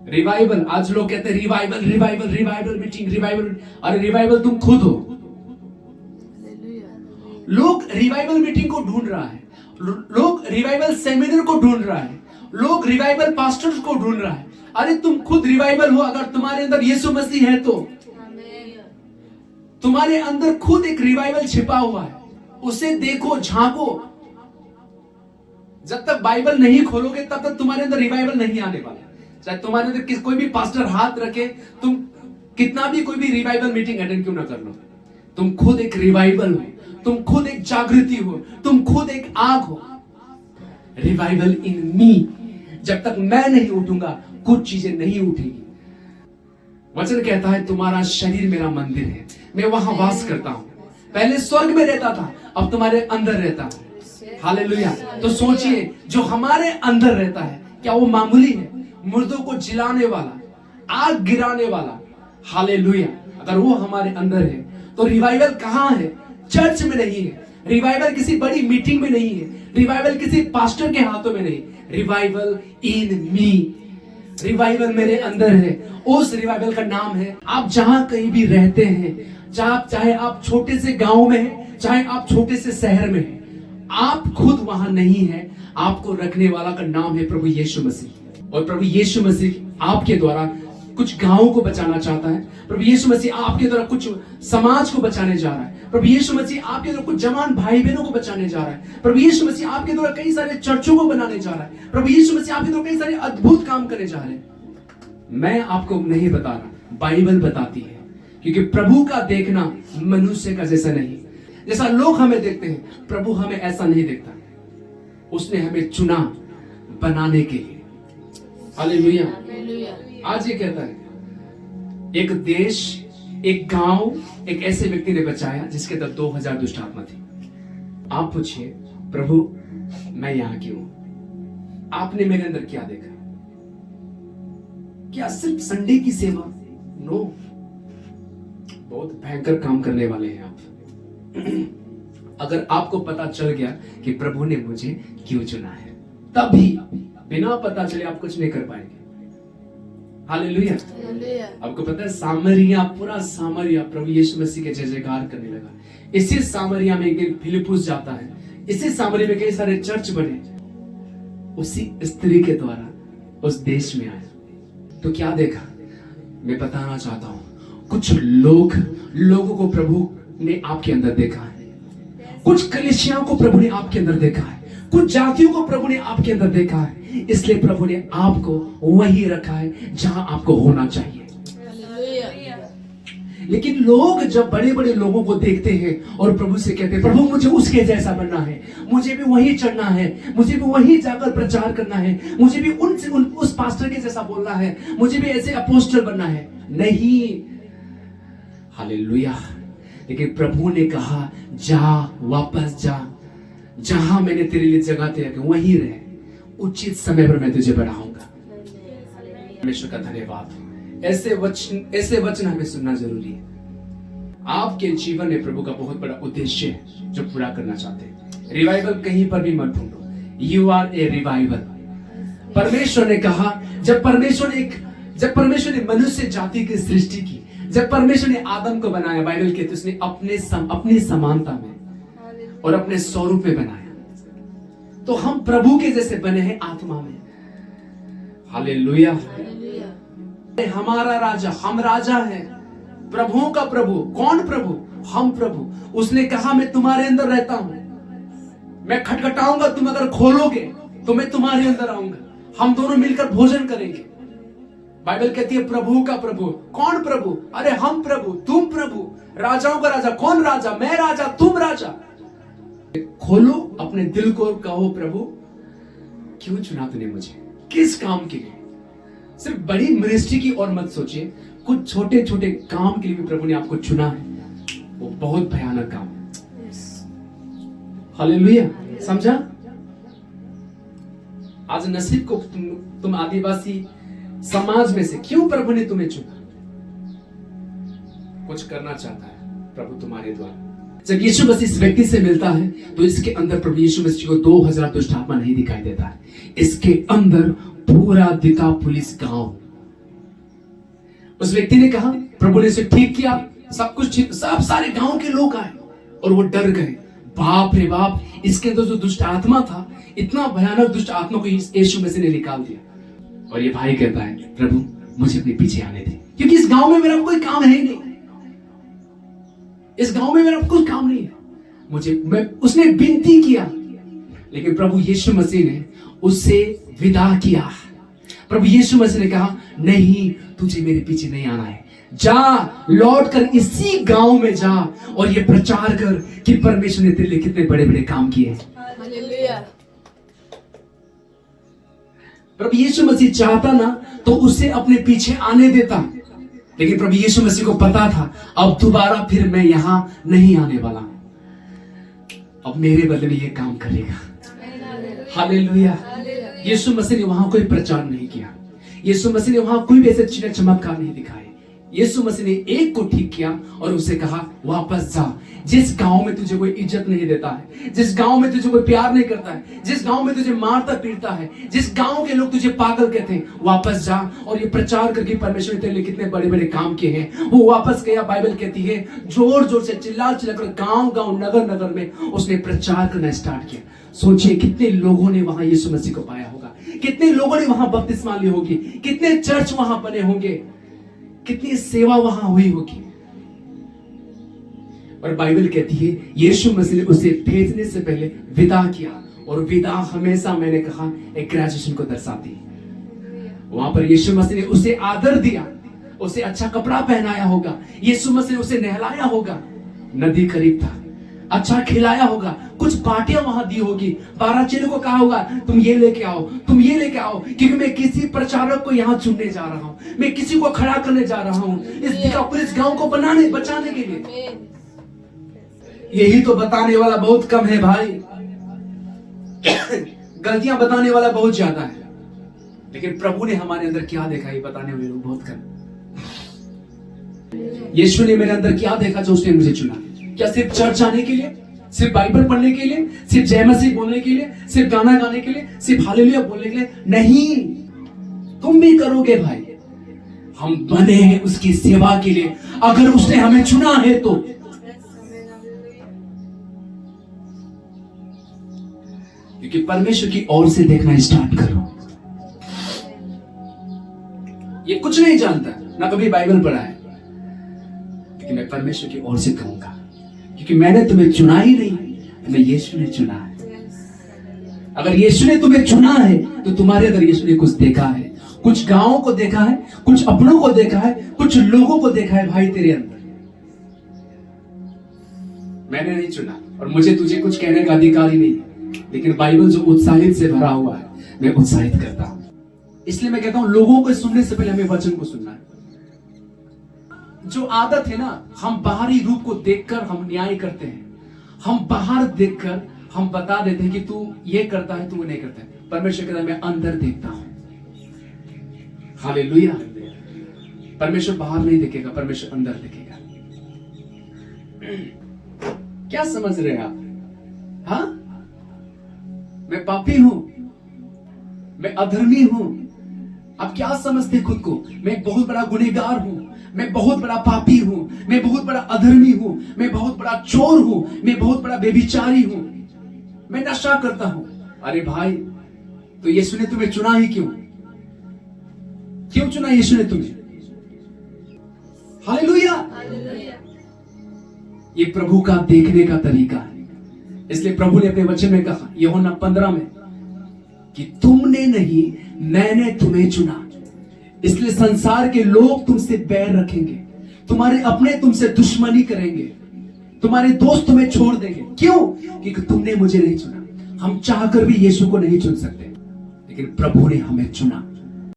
Revival, आज लोग कहते हैं revival revival revival meeting revival. अरे रिवाइवल तुम खुद हो। लोग रिवाइवल मीटिंग को ढूंढ रहा है, लोग रिवाइवल सेमिनार को ढूंढ रहा है, लोग रिवाइवल पास्टर्स को ढूंढ रहा है। अरे तुम खुद रिवाइवल हो। अगर तुम्हारे अंदर यीशु मसीह है तो तुम्हारे अंदर खुद एक रिवाइवल छिपा हुआ है, उसे देखो, झांको। जब तक बाइबल नहीं खोलोगे तब तक तुम्हारे अंदर रिवाइवल नहीं आने वाला। चाहे तुम्हारे अंदर कोई भी पास्टर हाथ रखे, तुम कितना भी कोई भी रिवाइवल मीटिंग अटेंड क्यों ना कर लो, तुम खुद एक रिवाइवल हो, तुम खुद एक जागृति हो, तुम खुद एक आग हो। रिवाइवल इन मी। जब तक मैं नहीं उठूंगा कुछ चीजें नहीं उठेगी। वचन कहता है तुम्हारा शरीर मेरा मंदिर है, मैं वहां वास करता हूं। पहले स्वर्ग में रहता था, अब तुम्हारे अंदर रहता हूं। हालेलुया। तो सोचिए, जो हमारे अंदर रहता है क्या वो मामूली है? मुर्दों को जिलाने वाला, आग गिराने वाला। हालेलुया। अगर वो हमारे अंदर है तो रिवाइवल कहां है? चर्च में नहीं है, रिवाइवल किसी बड़ी मीटिंग में नहीं है, रिवाइवल किसी पास्टर के हाथों में नहीं। रिवाइवल इन मी। रिवाइवल मेरे अंदर है। उस रिवाइवल का नाम है, आप जहां कहीं भी रहते हैं, चाहे आप छोटे से गांव में हैं, चाहे आप छोटे से शहर में हैं, आप खुद वहां नहीं है, आपको रखने वाला का नाम है प्रभु यीशु मसीह। और प्रभु यीशु मसीह आपके द्वारा कुछ गांवों को बचाना चाहता है। प्रभु यीशु मसीह आपके द्वारा कुछ समाज को बचाने जा रहा है। प्रभु यीशु मसीह आपके द्वारा कुछ जवान भाई बहनों को बचाने जा रहा है। प्रभु यीशु मसीह आपके द्वारा कई सारे चर्चों को बनाने जा रहा है। प्रभु यीशु मसीह आपके द्वारा कई सारे अद्भुत काम करने जा रहे हैं। मैं आपको नहीं बता रहा, बाइबल बताती है। क्योंकि प्रभु का देखना मनुष्य का जैसा नहीं, जैसा लोग हमें देखते हैं, प्रभु हमें ऐसा नहीं देखता। उसने हमें चुना बनाने के लिए। हालेलुया। आज ये कहता है, एक देश, एक गांव, एक ऐसे व्यक्ति ने बचाया जिसके अंदर 2000 दुष्ट आत्मा थी। आप पूछिए, प्रभु मैं यहां क्यों? आपने मेरे अंदर क्या देखा? क्या सिर्फ संडे की सेवा? नो, बहुत भयंकर काम करने वाले हैं आप। अगर आपको पता चल गया कि प्रभु ने मुझे क्यों चुना है, तभी बिना पता चले आप कुछ नहीं कर पाएंगे। हालेलुया। आपको पता है, सामरिया, पूरा सामरिया प्रभु यीशु मसीह के जय जयकार करने लगा। इसी सामरिया में एक दिन फिलिपुस जाता है, इसी सामरिया में कई सारे चर्च बने, उसी स्त्री के द्वारा उस देश में आया। तो क्या देखा? मैं बताना चाहता हूं, कुछ लोगों को प्रभु ने आपके अंदर देखा है, कुछ कलीसियाओं को प्रभु ने आपके अंदर देखा है, कुछ जातियों को प्रभु ने आपके अंदर देखा है। इसलिए प्रभु ने आपको वही रखा है जहां आपको होना चाहिए। लेकिन लोग जब बड़े बड़े लोगों को देखते हैं और प्रभु से कहते हैं, प्रभु मुझे उसके जैसा बनना है, मुझे भी वही चढ़ना है, मुझे भी वही जाकर प्रचार करना है, मुझे भी उस पास्टर के जैसा बोलना है, मुझे भी ऐसे अपोस्टल बनना है। नहीं। हालेलुया। लेकिन प्रभु ने कहा, जा, वापस जा, जहां मैंने तेरे लिए जगह तैयार की वहीं रह, उचित समय पर मैं तुझे बढ़ाऊंगा। परमेश्वर का धन्यवाद। ऐसे वचन हमें सुनना जरूरी है। आपके जीवन में प्रभु का बहुत बड़ा उद्देश्य है जो पूरा करना चाहते हैं। रिवाइवल कहीं पर भी मत ढूंढो, यू आर ए रिवाइवल। परमेश्वर ने कहा, जब परमेश्वर ने मनुष्य जाति की सृष्टि की, जब परमेश्वर ने आदम को बनाया, बाइबल कहती है उसने अपनी समानता में और अपने स्वरूप में बनाया। तो हम प्रभु के जैसे बने हैं आत्मा में। हालेलुया। हमारा राजा, हम राजा हैं, प्रभुओं का प्रभु। कौन प्रभु? हम प्रभु। उसने कहा, मैं तुम्हारे अंदर रहता हूं, मैं खटखटाऊंगा, तुम अगर खोलोगे तो मैं तुम्हारे अंदर आऊंगा, हम दोनों मिलकर भोजन करेंगे। बाइबल कहती है प्रभु का प्रभु। कौन प्रभु? अरे हम प्रभु, तुम प्रभु, राजाओं का राजा। कौन राजा? मैं राजा, तुम राजा। खोलो अपने दिल को, कहो प्रभु क्यों चुना तूने मुझे, किस काम के लिए? सिर्फ बड़ी मिनिस्ट्री की और मत सोचिए, कुछ छोटे छोटे काम के लिए भी प्रभु ने आपको चुना है, वो बहुत भयानक काम है। हालेलुया। समझा? आज नसीब को तुम आदिवासी समाज में से क्यों प्रभु ने तुम्हें चुना? कुछ करना चाहता है प्रभु तुम्हारे द्वारा। जब यीशु मसीह इस व्यक्ति से मिलता है तो इसके अंदर प्रभु यीशु मसीह को 2000 दुष्ट आत्मा नहीं दिखाई देता है। इसके अंदर पूरा दिका पुलिस गांव उस व्यक्ति ने कहा, प्रभु ने उसे ठीक किया, सब कुछ ठीक, सब सारे गांव के लोग आए और वो डर गए। बाप रे बाप, इसके अंदर जो दुष्ट आत्मा था, इतना भयानक दुष्ट आत्मा को यीशु मसीह ने निकाल दिया। और ये भाई कहता है, प्रभु मुझे अपने पीछे आने दे, क्योंकि इस गांव में मेरा कोई काम है ही नहीं, इस गांव में मेरा कोई काम नहीं है। उसने विनती किया, लेकिन प्रभु यीशु मसीह ने उससे विदा किया। प्रभु यीशु मसीह ने कहा, नहीं, तुझे मेरे पीछे नहीं आना है, जा, लौट कर इसी गांव में जा और ये प्रचार कर कि परमेश्वर ने तेरे लिए कितने बड़े बड़े काम किए। प्रभु यीशु मसीह चाहता ना तो उसे अपने पीछे आने देता, लेकिन प्रभु यीशु मसीह को पता था अब दोबारा फिर मैं यहां नहीं आने वाला, अब मेरे बदले में ये काम करेगा। हालेलुया। यीशु मसीह ने वहां कोई प्रचार नहीं किया, यीशु मसीह ने वहां कोई भी ऐसे चिन्ह चमत्कार नहीं दिखाए। यीशु मसीह ने एक को ठीक किया और उसे कहा, वापस जा, जिस गांव में तुझे कोई इज्जत नहीं देता है, जिस गांव में तुझे कोई प्यार नहीं करता है, जिस गांव में तुझे मारता पीटता है, जिस गांव के लोग तुझे पागल कहते हैं, वापस जा और ये प्रचार करके परमेश्वर ने तेरे लिए कितने बड़े बड़े काम किए हैं। वो वापस गया। बाइबल कहती है जोर जोर से चिल्ला चिल्लाकर गांव गांव नगर नगर में उसने प्रचार करना स्टार्ट किया। सोचिए कितने लोगों ने वहां यीशु मसीह को पाया होगा, कितने लोगों ने वहां बपतिस्मा ली होगी, कितने चर्च वहां बने होंगे, कितनी सेवा वहां हुई होगी। और बाइबल कहती है यीशु मसीह ने उसे भेजने से पहले विदा किया, और विदा हमेशा, मैंने कहा, एक ग्रेजुएशन को दर्शाती है। वहां पर यीशु मसीह ने उसे आदर दिया, उसे अच्छा कपड़ा पहनाया होगा, यीशु मसीह ने उसे नहलाया होगा, नदी करीब था, अच्छा खिलाया होगा, कुछ पार्टियां वहां दी होगी, 12 चेलों को कहा होगा तुम ये लेके आओ, तुम ये लेके आओ, क्योंकि मैं किसी प्रचारक को यहाँ चुनने जा रहा हूँ, मैं किसी को खड़ा करने जा रहा हूँ इस गांव को बचाने के लिए। यही तो बताने वाला बहुत कम है भाई, गलतियां बताने वाला बहुत ज्यादा है, लेकिन प्रभु ने हमारे अंदर क्या देखा ये बताने वाले लोग बहुत कम। यीशु ने मेरे अंदर क्या देखा जो उसने मुझे चुना? क्या सिर्फ चर्च आने के लिए, सिर्फ बाइबल पढ़ने के लिए, सिर्फ जय मसीह बोलने के लिए, सिर्फ गाना गाने के लिए, सिर्फ हालेलुया बोलने के लिए? नहीं, तुम भी करोगे भाई। हम बने हैं उसकी सेवा के लिए, अगर उसने हमें चुना है तो। क्योंकि परमेश्वर की ओर से देखना स्टार्ट करो। ये कुछ नहीं जानता, ना कभी बाइबल पढ़ा है, लेकिन मैं परमेश्वर की ओर से कहूंगा क्योंकि मैंने तुम्हें चुना ही नहीं, तुम्हें यीशु ने चुना है। अगर यीशु ने तुम्हें चुना है तो तुम्हारे अंदर यीशु ने कुछ देखा है, कुछ गांवों को देखा है, कुछ अपनों को देखा है, कुछ लोगों को देखा है भाई तेरे अंदर। मैंने नहीं चुना और मुझे तुझे कुछ कहने का अधिकार ही नहीं है, लेकिन बाइबल जो उत्साहित से भरा हुआ है मैं उत्साहित करता हूं। इसलिए मैं कहता हूं लोगों को सुनने से पहले हमें वचन को सुनना है। जो आदत है ना, हम बाहरी रूप को देखकर हम न्याय करते हैं, हम बाहर देखकर हम बता देते हैं कि तू ये करता है, तू वो नहीं करता है। परमेश्वर कहता है मैं अंदर देखता हूं। हालेलुया। परमेश्वर बाहर नहीं देखेगा, परमेश्वर अंदर देखेगा। क्या समझ रहे हैं आप? हाँ, मैं पापी हूं, मैं अधर्मी हूं। आप क्या समझते खुद को? मैं बहुत बड़ा गुनहगार हूं, मैं बहुत बड़ा पापी हूं, मैं बहुत बड़ा अधर्मी हूं, मैं बहुत बड़ा चोर हूं, मैं बहुत बड़ा व्यभिचारी हूं, मैं नशा करता हूं। अरे भाई, तो यीशु ने तुम्हें चुना ही क्यों? क्यों चुना यीशु ने तुम्हें? हालेलुया। ये प्रभु का देखने का तरीका है। इसलिए प्रभु ने अपने वचन में कहा यूहन्ना 15 में कि तुमने नहीं, मैंने तुम्हें चुना, इसलिए संसार के लोग तुमसे बैर रखेंगे, तुम्हारे अपने तुमसे दुश्मनी करेंगे, तुम्हारे दोस्त तुम्हें छोड़ देंगे। क्यों? क्योंकि तुमने मुझे नहीं चुना। हम चाहकर भी यीशु को नहीं चुन सकते, लेकिन प्रभु ने हमें चुना।